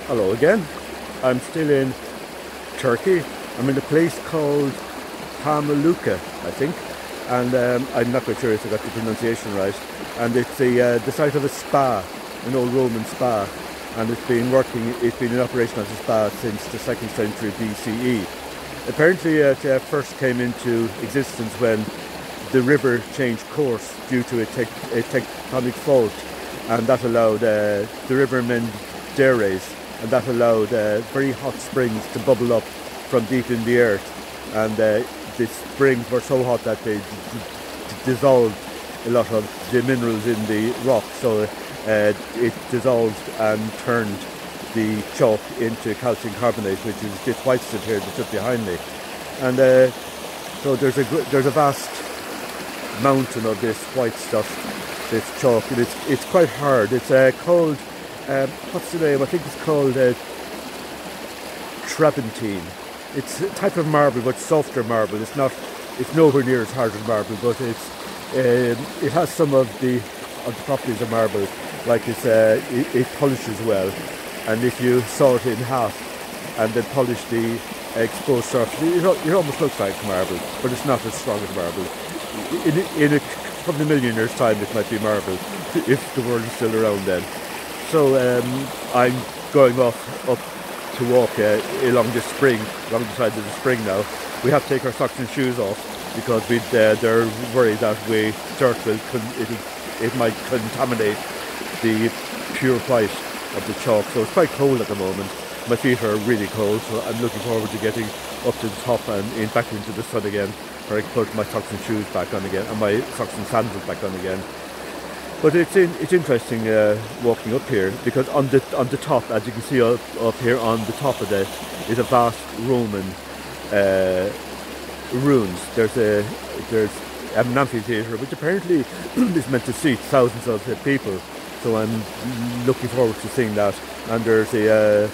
Hello again. I'm still in Turkey. I'm in a place called Pamakkule, I think, and I'm not quite sure if I got the pronunciation right. And it's the site of a spa, an old Roman spa, and it's been in operation as a spa since the 2nd century BCE. Apparently it first came into existence when the river changed course due to a tectonic fault, and that allowed the river Menderes, and that allowed very hot springs to bubble up from deep in the earth, and the springs were so hot that they dissolved a lot of the minerals in the rock, so it dissolved and turned the chalk into calcium carbonate, which is this white stuff here that's up behind me. And so there's a vast mountain of this white stuff, this chalk, and it's quite hard. It's called what's the name? I think it's called Travertine. It's a type of marble, but softer marble. It's nowhere near as hard as marble, but it has some of the properties of marble, like it polishes well. And if you saw it in half and then polish the exposed surface, it almost looks like marble, but it's not as strong as marble. In a couple of million years' time, it might be marble, if the world is still around then. So I'm going up to walk along the side of the spring now. We have to take our socks and shoes off because they're worried that it might contaminate the pure white of the chalk. So it's quite cold at the moment. My feet are really cold, so I'm looking forward to getting up to the top and back into the sun again, where I can put my socks and shoes back on again, and my socks and sandals back on again. But it's interesting walking up here, because on the top, as you can see up here on the top of it, is a vast Roman ruins. There's an amphitheatre, which apparently is meant to seat thousands of people. So I'm looking forward to seeing that. And there's a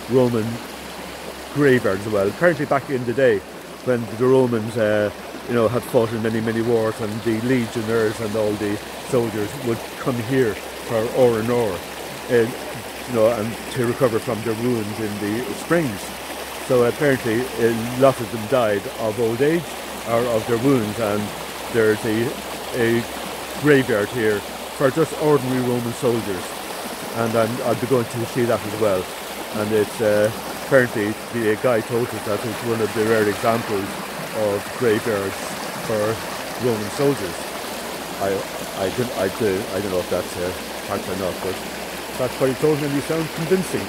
Roman graveyard as well. Apparently back in the day, when the Romans had fought in many wars, and the legionnaires and all the soldiers would come here for Ó'hÚrdail, and to recover from their wounds in the springs. So apparently a lot of them died of old age or of their wounds, and there's a graveyard here for just ordinary Roman soldiers, and I'll be going to see that as well. And it's apparently the guy told us that it's one of the rare examples of graveyards for Roman soldiers. I don't know if that's fact or not, but that's what he told me, and he sounds convincing.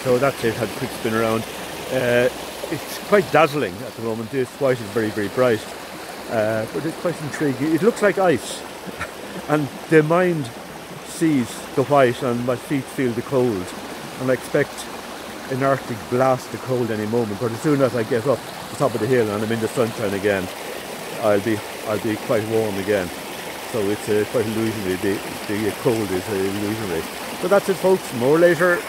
So that's it. Had a quick spin around. It's quite dazzling at the moment. This white is very bright, but it's quite intriguing. It looks like ice, and the mind sees the white, and my feet feel the cold, and I expect an Arctic blast of cold any moment. But as soon as I get up the top of the hill and I'm in the sunshine again, I'll be quite warm again. So it's quite illusionary. The cold is illusionary. So that's it, folks. More later.